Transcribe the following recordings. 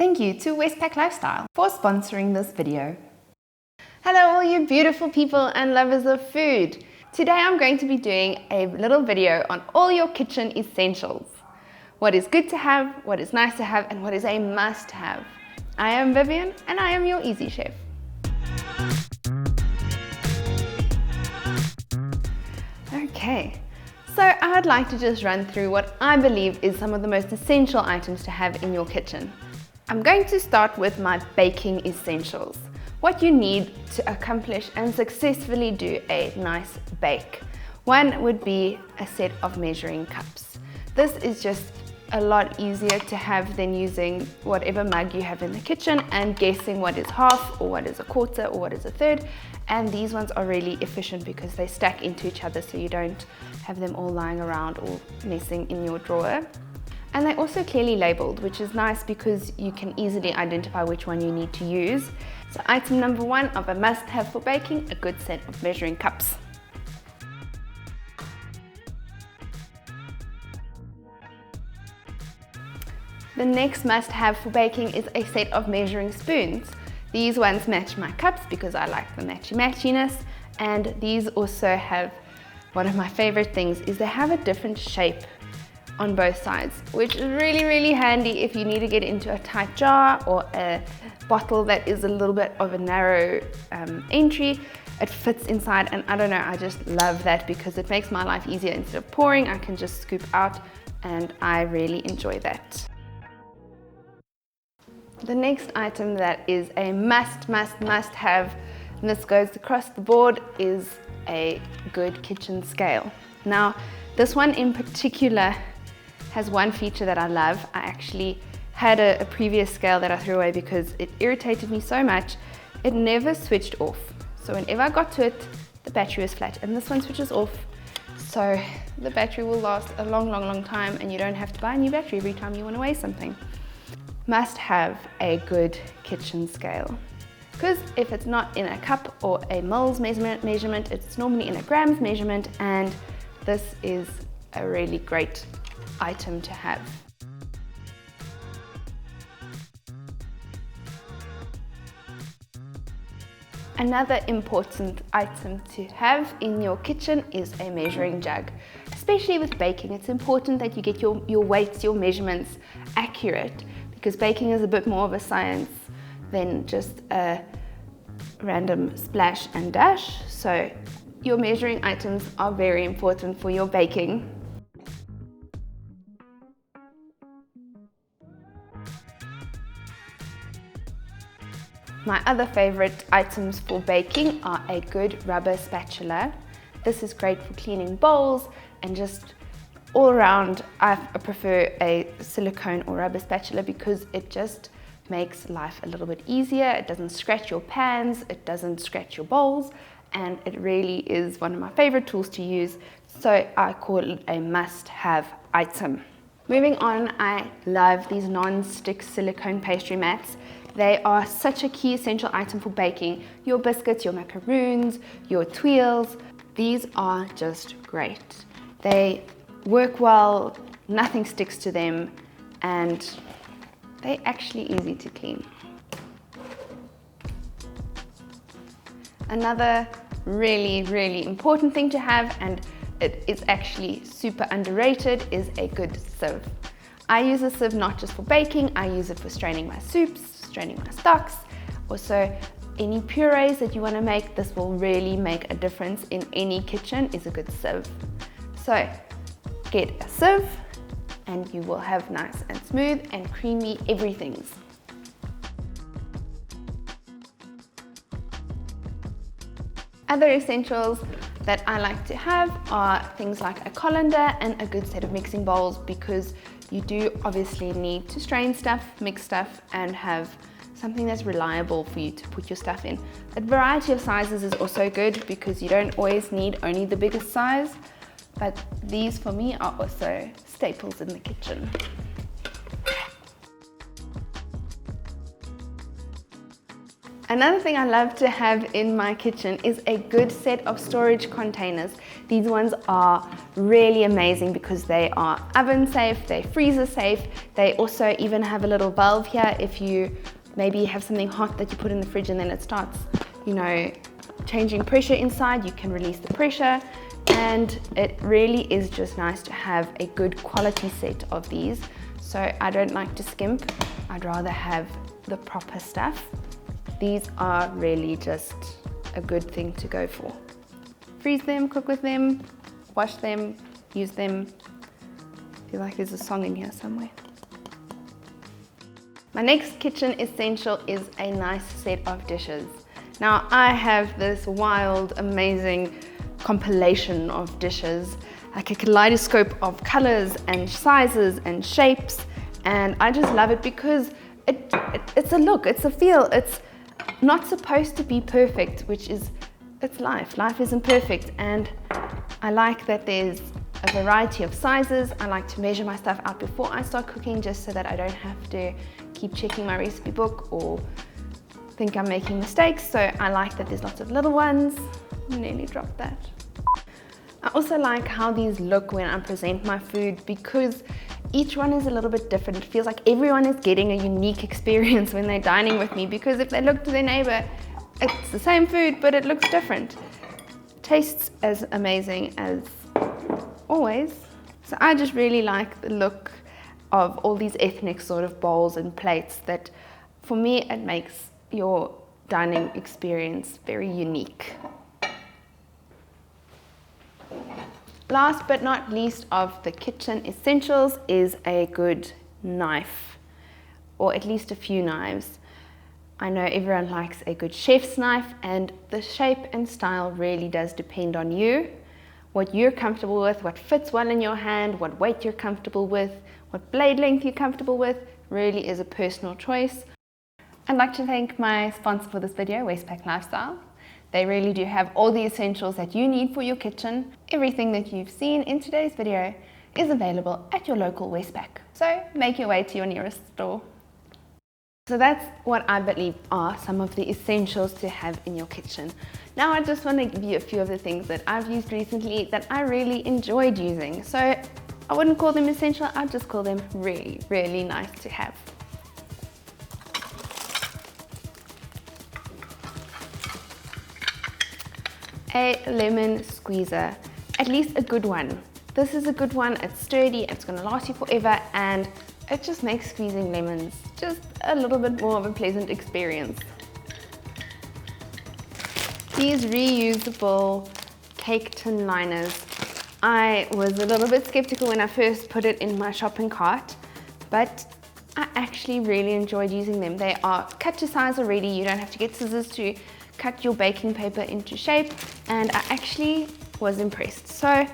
Thank you to Westpac Lifestyle for sponsoring this video. Hello all you beautiful people and lovers of food. Today I'm going to be doing a little video on all your kitchen essentials. What is good to have, what is nice to have, and what is a must have. I am Vivian and I am your Easy Chef. Okay, so I'd like to just run through what I believe is some of the most essential items to have in your kitchen. I'm going to start with my baking essentials. What you need to accomplish and successfully do a nice bake. One would be a set of measuring cups. This is just a lot easier to have than using whatever mug you have in the kitchen and guessing what is half or what is a quarter or what is a third. And these ones are really efficient because they stack into each other so you don't have them all lying around or messing in your drawer. And they're also clearly labeled, which is nice because you can easily identify which one you need to use. So item number one of a must-have for baking, a good set of measuring cups. The next must-have for baking is a set of measuring spoons. These ones match my cups because I like the matchy-matchiness, and these also have, one of my favorite things is they have a different shape on both sides, which is really handy if you need to get into a tight jar or a bottle that is a little bit of a narrow entry. It fits inside, and I don't know, I just love that because it makes my life easier. Instead of pouring, I can just scoop out, and I really enjoy that. The next item that is a must have, and this goes across the board, is a good kitchen scale. Now, this one in particular has one feature that I love. I actually had a previous scale that I threw away because it irritated me so much. It never switched off. So whenever I got to it, the battery was flat, and this one switches off. So the battery will last a long time, and you don't have to buy a new battery every time you want to weigh something. Must have a good kitchen scale. Because if it's not in a cup or a mils measurement, it's normally in a grams measurement, and this is a really great item to have. Another important item to have in your kitchen is a measuring jug. Especially with baking, it's important that you get your weights, your measurements accurate, because baking is a bit more of a science than just a random splash and dash. So your measuring items are very important for your baking. My other favorite items for baking are a good rubber spatula. This is great for cleaning bowls and just all around. I prefer a silicone or rubber spatula because it just makes life a little bit easier. It doesn't scratch your pans, it doesn't scratch your bowls, and it really is one of my favorite tools to use. So I call it a must-have item. Moving on, I love these non-stick silicone pastry mats. They are such a key essential item for baking. Your biscuits, your macaroons, your tuiles, these are just great. They work well, nothing sticks to them, and they're actually easy to clean. Another really important thing to have, and it is actually super underrated, is a good sieve. I use a sieve not just for baking, I use it for straining my soups, straining my stocks, also any purees that you want to make. This will really make a difference in any kitchen, is a good sieve. So get a sieve and you will have nice and smooth and creamy everythings. Other essentials that I like to have are things like a colander and a good set of mixing bowls, because you do obviously need to strain stuff, mix stuff, and have something that's reliable for you to put your stuff in. A variety of sizes is also good because you don't always need only the biggest size, but these for me are also staples in the kitchen. Another thing I love to have in my kitchen is a good set of storage containers. These ones are really amazing because they are oven safe, they're freezer safe. They also even have a little valve here if you maybe have something hot that you put in the fridge and then it starts, you know, changing pressure inside, you can release the pressure. And it really is just nice to have a good quality set of these. So I don't like to skimp, I'd rather have the proper stuff. These are really just a good thing to go for. Freeze them, cook with them, wash them, use them. I feel like there's a song in here somewhere. My next kitchen essential is a nice set of dishes. Now I have this wild, amazing compilation of dishes, like a kaleidoscope of colors and sizes and shapes, and I just love it because it's a look, it's a feel. It's not supposed to be perfect, which is, it's life. Life isn't perfect, and I like that there's a variety of sizes. I like to measure my stuff out before I start cooking just so that I don't have to keep checking my recipe book or think I'm making mistakes. So I like that there's lots of little ones. I nearly dropped that. I also like how these look when I present my food because each one is a little bit different. It feels like everyone is getting a unique experience when they're dining with me, because if they look to their neighbor, it's the same food, but it looks different. Tastes as amazing as always. So I just really like the look of all these ethnic sort of bowls and plates that, for me, it makes your dining experience very unique. Last but not least of the kitchen essentials is a good knife, or at least a few knives. I know everyone likes a good chef's knife, and the shape and style really does depend on you. What you're comfortable with, what fits well in your hand, what weight you're comfortable with, what blade length you're comfortable with, really is a personal choice. I'd like to thank my sponsor for this video, Westpac Lifestyle. They really do have all the essentials that you need for your kitchen. Everything that you've seen in today's video is available at your local Westpac. So make your way to your nearest store. So that's what I believe are some of the essentials to have in your kitchen. Now I just want to give you a few of the things that I've used recently that I really enjoyed using. So I wouldn't call them essential, I'd just call them really, really nice to have. A lemon squeezer, at least a good one. This is a good one, it's sturdy, it's going to last you forever, and it just makes squeezing lemons just a little bit more of a pleasant experience. These reusable cake tin liners, I was a little bit skeptical when I first put it in my shopping cart, but I actually really enjoyed using them. They are cut to size already, you don't have to get scissors to cut your baking paper into shape, and I actually was impressed. So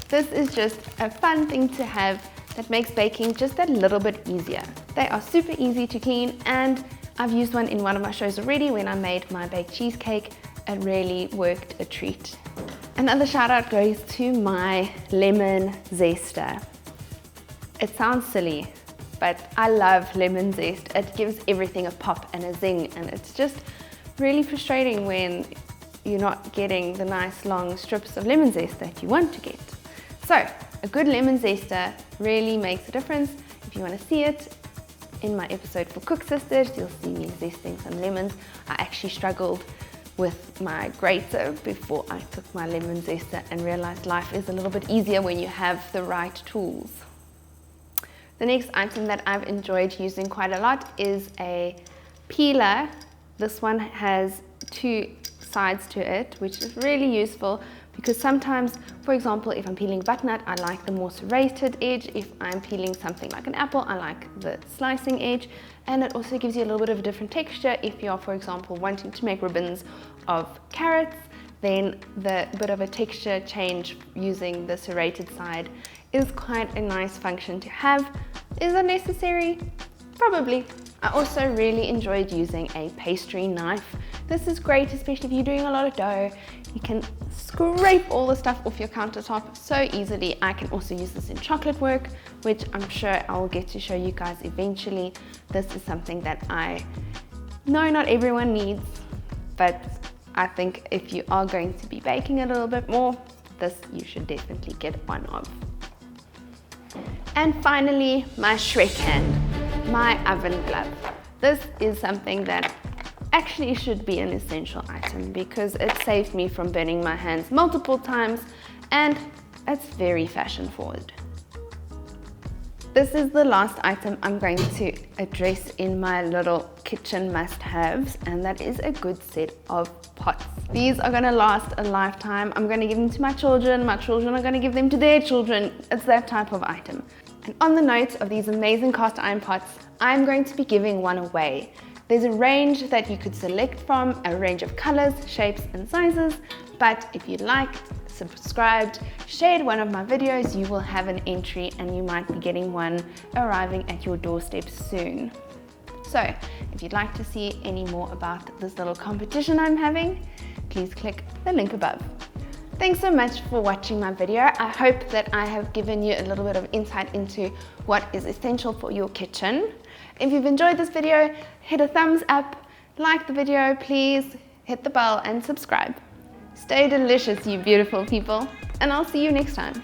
this is just a fun thing to have that makes baking just a little bit easier. They are super easy to clean, and I've used one in one of my shows already when I made my baked cheesecake. It really worked a treat. Another shout out goes to my lemon zester. It sounds silly, but I love lemon zest. It gives everything a pop and a zing, and it's just really frustrating when you're not getting the nice long strips of lemon zest that you want to get. So a good lemon zester really makes a difference. If you want to see it in my episode for Cook Sisters, you'll see me zesting some lemons. I actually struggled with my grater before I took my lemon zester and realized life is a little bit easier when you have the right tools. The next item that I've enjoyed using quite a lot is a peeler. This one has two sides to it, which is really useful because sometimes, for example, if I'm peeling butternut, I like the more serrated edge. If I'm peeling something like an apple, I like the slicing edge. And it also gives you a little bit of a different texture. If you're, for example, wanting to make ribbons of carrots, then the bit of a texture change using the serrated side is quite a nice function to have. Is it necessary? Probably. I also really enjoyed using a pastry knife. This is great, especially if you're doing a lot of dough. You can scrape all the stuff off your countertop so easily. I can also use this in chocolate work, which I'm sure I'll get to show you guys eventually. This is something that I know not everyone needs, but I think if you are going to be baking a little bit more, this you should definitely get one of. And finally, my Shrek hand, my oven glove. This is something that actually should be an essential item because it saved me from burning my hands multiple times, and it's very fashion forward. This is the last item I'm going to address in my little kitchen must-haves, and that is a good set of pots. These are going to last a lifetime. I'm going to give them to my children are going to give them to their children. It's that type of item. And on the note of these amazing cast iron pots, I'm going to be giving one away. There's a range that you could select from, a range of colors, shapes and sizes, but if you liked, subscribed, shared one of my videos, you will have an entry and you might be getting one arriving at your doorstep soon. So if you'd like to see any more about this little competition I'm having, please click the link above. Thanks so much for watching my video. I hope that I have given you a little bit of insight into what is essential for your kitchen. If you've enjoyed this video, hit a thumbs up, like the video, please hit the bell and subscribe. Stay delicious, you beautiful people, and I'll see you next time.